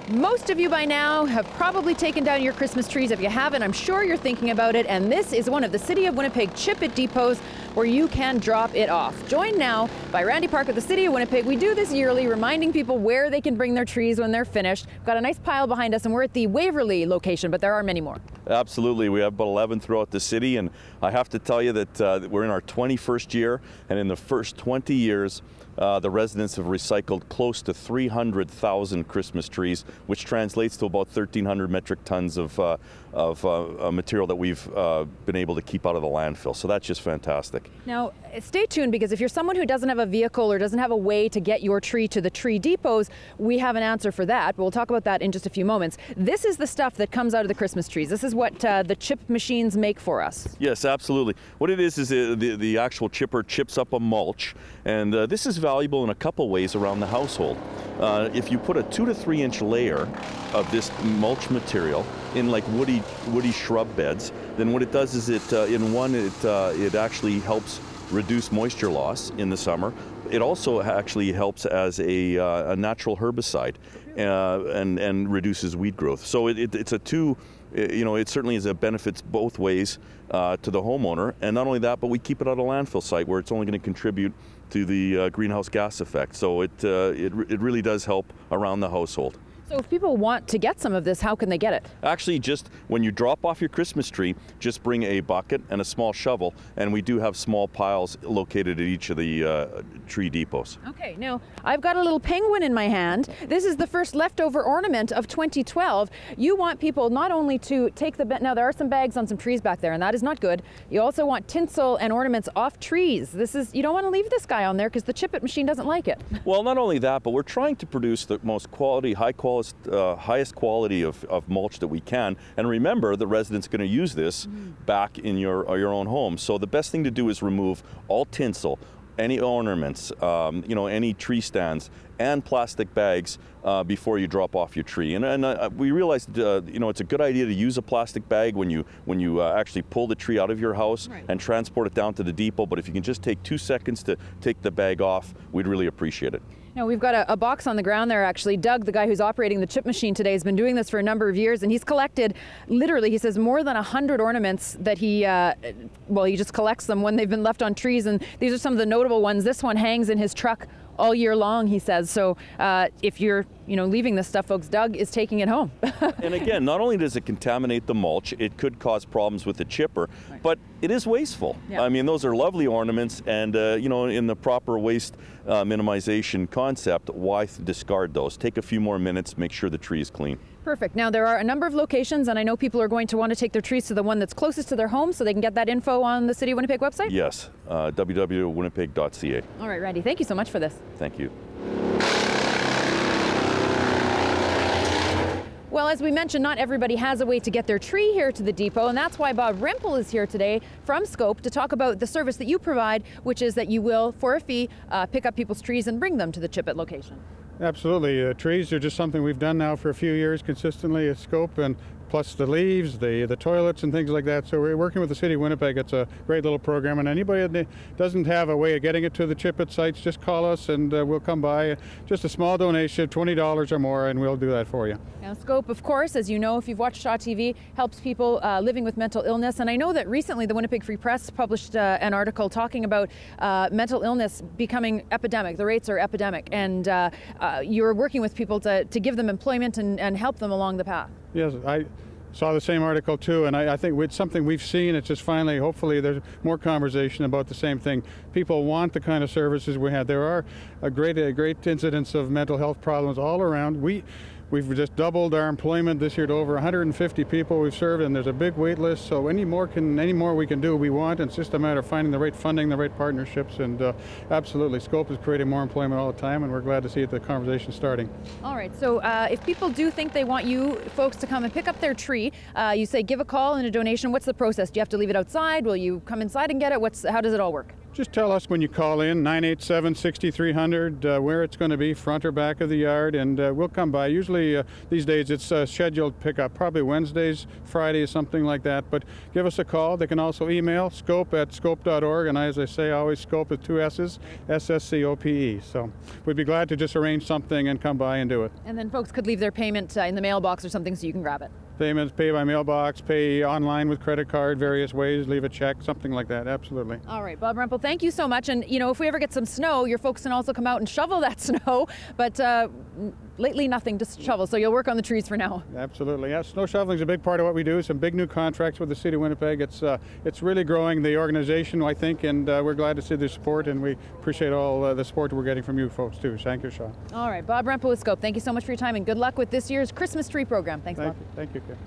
Most of you by now have probably taken down your Christmas trees. If you haven't, I'm sure you're thinking about it. And this is one of the City of Winnipeg Chip It depots where you can drop it off. Joined now by Randy Park of the City of Winnipeg. We do this yearly, reminding people where they can bring their trees when they're finished. We've got a nice pile behind us, and we're at the Waverley location, but there are many more. Absolutely. We have about 11 throughout the city, and I have to tell you that we're in our 21st year, and in the first 20 years, the residents have recycled close to 300,000 Christmas trees, which translates to about 1,300 metric tons of material that we've been able to keep out of the landfill. So that's just fantastic. Now, stay tuned, because if you're someone who doesn't have a vehicle or doesn't have a way to get your tree to the tree depots, we have an answer for that. But we'll talk about that in just a few moments. This is the stuff that comes out of the Christmas trees. This is what the chip machines make for us. Yes, absolutely. What it is the actual chipper chips up a mulch, and this is valuable in a couple ways around the household. If you put a 2 to 3 inch layer of this mulch material in like woody shrub beds, then what it does is it actually helps reduce moisture loss in the summer. It also actually helps as a natural herbicide and reduces weed growth. So it's a two. It certainly is a benefits both ways to the homeowner, and not only that, but we keep it at a landfill site where it's only going to contribute to the greenhouse gas effect. So it really does help around the household. So if people want to get some of this, how can they get it? Actually, just when you drop off your Christmas tree, just bring a bucket and a small shovel, and we do have small piles located at each of the tree depots. Okay, now I've got a little penguin in my hand. This is the first leftover ornament of 2012. You want people not only to take now there are some bags on some trees back there, and that is not good. You also want tinsel and ornaments off trees. You don't want to leave this guy on there because the Chip It machine doesn't like it. Well, not only that, but we're trying to produce the most highest quality of mulch that we can. And remember, the resident's going to use this back in your own home. So the best thing to do is remove all tinsel, any ornaments, any tree stands, and plastic bags before you drop off your tree. And we realized, it's a good idea to use a plastic bag when you actually pull the tree out of your house and transport it down to the depot. But if you can just take 2 seconds to take the bag off, we'd really appreciate it. Now, we've got a box on the ground there, actually. Doug, the guy who's operating the chip machine today, has been doing this for a number of years, and he's collected, literally, he says, more than 100 ornaments that he just collects them when they've been left on trees, and these are some of the notable ones. This one hangs in his truck all year long, he says. So if you're leaving this stuff, folks, Doug is taking it home. And again, not only does it contaminate the mulch, it could cause problems with the chipper, but it is wasteful. Yeah. I mean, those are lovely ornaments, and in the proper waste minimization concept, why discard those? Take a few more minutes, make sure the tree is clean. Perfect. Now, there are a number of locations, and I know people are going to want to take their trees to the one that's closest to their home, so they can get that info on the City of Winnipeg website? Yes, www.winnipeg.ca. All right, Randy, thank you so much for this. Thank you. Well, as we mentioned, not everybody has a way to get their tree here to the depot, and that's why Bob REMPEL is here today from SSCOPE to talk about the service that you provide, which is that you will, for a fee, pick up people's trees and bring them to the Chip It location. Absolutely. Trees are just something we've done now for a few years consistently at SSCOPE, and plus the leaves, the toilets and things like that. So we're working with the City of Winnipeg. It's a great little program, and anybody that doesn't have a way of getting it to the Chip It sites, just call us and we'll come by. Just a small donation, $20 or more, and we'll do that for you. Now, SSCOPE, of course, as you know, if you've watched Shaw TV, helps people living with mental illness. And I know that recently the Winnipeg Free Press published an article talking about mental illness becoming epidemic. The rates are epidemic, and you're working with people to give them employment and help them along the path. Yes, I saw the same article too, and I think it's something we've seen. It's just finally, hopefully, there's more conversation about the same thing. People want the kind of services we have. There are a great incidence of mental health problems all around. We've just doubled our employment this year to over 150 people we've served, and there's a big wait list. So any more we can do, we want. It's just a matter of finding the right funding, the right partnerships, and absolutely, SSCOPE is creating more employment all the time, and we're glad to see the conversation starting. All right. So if people do think they want you folks to come and pick up their tree, you say give a call and a donation. What's the process? Do you have to leave it outside? Will you come inside and get it? How does it all work? Just tell us when you call in, 987-6300, where it's going to be, front or back of the yard, and we'll come by. Usually these days it's scheduled pickup, probably Wednesdays, Fridays, something like that. But give us a call. They can also email scope@scope.org, and as I say, always scope with 2 S's, SSCOPE. So we'd be glad to just arrange something and come by and do it. And then folks could leave their payment in the mailbox or something so you can grab it. Payments, pay by mailbox, pay online with credit card, various ways, leave a check, something like that, absolutely. All right, Bob Rempel, thank you so much. And, you know, if we ever get some snow, your folks can also come out and shovel that snow. But lately, nothing, just shovel. So you'll work on the trees for now. Absolutely, yeah. Snow shoveling is a big part of what we do. Some big new contracts with the City of Winnipeg. It's really growing the organization, I think, and we're glad to see the support, and we appreciate all the support we're getting from you folks, too. Thank you, Sean. All right, Bob Rempel with SCOPE, thank you so much for your time, and good luck with this year's Christmas tree program. Thanks, Bob. Thank you, Kim.